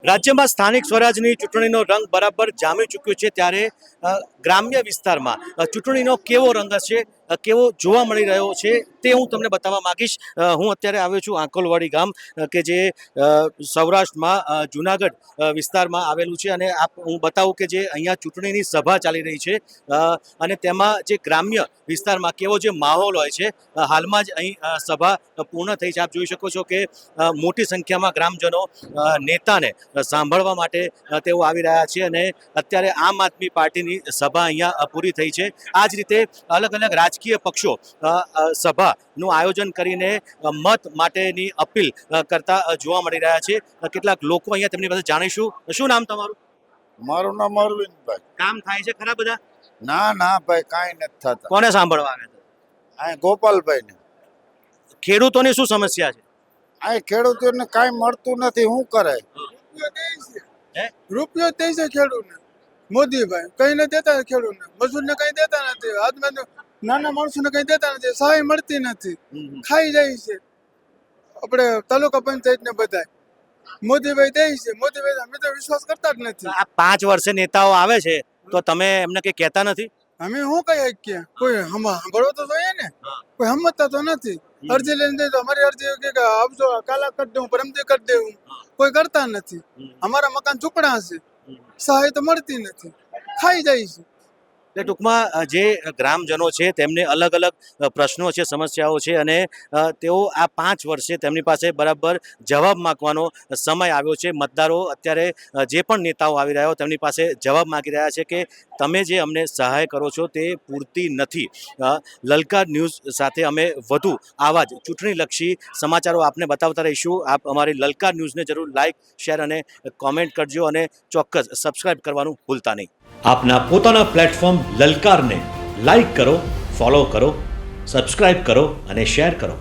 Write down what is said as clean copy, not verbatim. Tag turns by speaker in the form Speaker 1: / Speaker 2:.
Speaker 1: રાજ્યમાં સ્થાનિક સ્વરાજની ચૂંટણીનો રંગ બરાબર જામી ચૂક્યો છે ત્યારે ગ્રામ્ય વિસ્તારમાં ચૂંટણીનો કેવો રંગ હશે, કેવો જોવા મળી રહ્યો છે તે હું તમને બતાવવા માંગીશ। હું અત્યારે આવ્યો છું આંકોલવાડી ગામ કે જે સૌરાષ્ટ્રમાં જુનાગઢ વિસ્તારમાં આવેલું છે અને હું બતાવું કે જે અહીંયા ચૂંટણીની સભા ચાલી રહી છે અને તેમાં જે ગ્રામ્ય વિસ્તારમાં કેવો જે માહોલ હોય છે, હાલમાં જ અહીં સભા પૂર્ણ થઈ છે। આપ જોઈ શકો છો કે મોટી સંખ્યામાં ગ્રામજનો નેતાને સાંભળવા માટે તેઓ આવી રહ્યા છે અને અત્યારે આમ આદમી પાર્ટીની સભા અહીંયા પૂરી થઈ છે। આ જ રીતે અલગ અલગ રાજકીય પક્ષો સભાનું આયોજન કરીને મત માટેની અપીલ કરતા જોવા મળી રહ્યા છે। કેટલાક લોકો અહીંયા તેમની પાસે જાણીશું। શું નામ તમારું?
Speaker 2: મારું નામ અરવિંદભાઈ।
Speaker 1: કામ થાય છે ખરા બધા?
Speaker 2: ના ના ભાઈ, કાંઈ નથી થતા।
Speaker 1: કોને સાંભળવા આવ્યા હતા?
Speaker 2: આ ગોપાલભાઈ ને।
Speaker 1: ખેડૂતોની શું સમસ્યા છે?
Speaker 2: આ ખેડૂતોને કાંઈ મળતું નથી, શું કરે?
Speaker 3: રૂપિયો દે છે ખેડૂતને મોદીભાઈ, કઈ ન દેતા ખેડૂતને, મજૂરને કઈ દેતા નથી, હાથમાં નાના માણસોને કઈ દેતા નથી, સહાય મળતી નથી, ખાઈ જાય છે આપણે તાલુકા પંચાયત ને બધા। મોદીભાઈ દે છે, મોદીભાઈ અમે તો વિશ્વાસ કરતા જ નથી।
Speaker 1: આ 5 વર્ષે નેતાઓ આવે છે તો તમે એમને કઈ કહેતા નથી?
Speaker 3: અમે શું કઈ શકીએ? કોઈ સાંભળવો તો જોઈએ ને, કોઈ સમજતા તો નથી। અરજી લઈને દે તો અમારી અરજી કે આપજો, કાલા કરી દઉં, પરમદી કરી દેવું, કોઈ કરતા નથી। અમારા મકાન ઝૂંપડા છે, સહાય તો મળતી નથી, ખાઈ જાય છે।
Speaker 1: એટલે ટૂંકમાં જે ગ્રામજનો છે તેમને અલગ અલગ પ્રશ્નો છે, સમસ્યાઓ છે અને તેઓ આ 5 વર્ષે તેમની પાસે બરાબર જવાબ માંગવાનો સમય આવ્યો છે। મતદારો અત્યારે જે પણ નેતાઓ આવી રહ્યા હોય તેમની પાસે જવાબ માંગી રહ્યા છે કે તમે જે અમને સહાય કરો છો તે પૂરતી નથી। લલકાર ન્યૂઝ સાથે અમે વધુ આવા જ ચૂંટણીલક્ષી સમાચારો આપને બતાવતા રહીશું। આપ અમારી લલકાર ન્યૂઝને જરૂર લાઇક, શેર અને કોમેન્ટ કરજો અને ચોક્કસ સબસ્ક્રાઇબ કરવાનું ભૂલતા નહીં। આપના પોતાના પ્લેટફોર્મ લલકારને લાઇક કરો, ફોલો કરો, સબસ્ક્રાઇબ કરો અને શેર કરો।